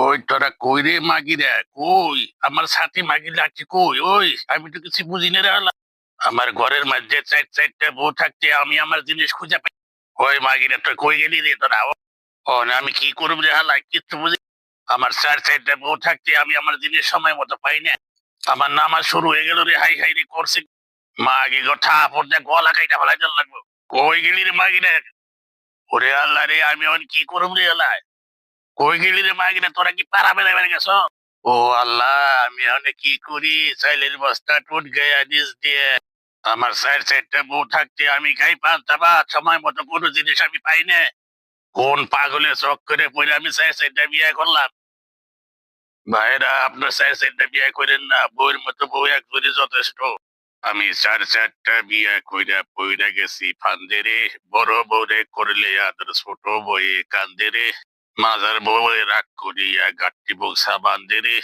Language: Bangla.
ওই তোরা কই রে মাগিরা কই? আমার সাথে মাগি লাগছে কই? ওই আমি তো কিছু বুঝি না রে আলা। আমার ঘরের মধ্যে চার চারটা বউ থাকতে আমি আমার জিনিস খুঁজে পাই। ওই মাগিরা তুই কই গেলি রে তোরা? ও না, আমি কি করব রে হালা, কিচ্ছু বুঝি। আমার চার চারটা বউ থাকতে আমি আমার জিনিস সময় মতো পাই না। আমার নামাজ শুরু হয়ে গেল রে, হাই হাই রে করছে। মাগি কথা পড়তে গলা কাইটা ফেলাই জল লাগবো। কই গেলি রে মাগিরা? ওরে আল্লাহ রে, আমি এখন কি করব রে আল্লাহ? কই গেলি রে মাগিরা, তোরা কি পাড়া বেড়াই গেছ? ও আল্লাহ, আমি এখন কি করি? চাইলের বস্তা টুট গয়া নিচ দিয়ে। আমার সাইড সাইডটা বউ থাকতে আমি খাই পাঁচটা ভাত, সময় মতো কোনো জিনিস আমি পাই না। কোন পাগলে শখ করে পড়ে আমি সাইড সাইডটা বিয়ে করলাম? ভাইরা, আপনার সাইড সাইডটা বিয়ে করেন না, বউয়ের মতো বউ এক করে যথেষ্ট। আমি চার চারটা বিয়ে কইরা পইরা গেছি ফান্দে রে। বড় বউরে করলে আদর, ছোট বউয়ে কান্দে রে। মাজার বউয়ে রাগ করিয়া গাট্টি বক্সা বান্ধে রে।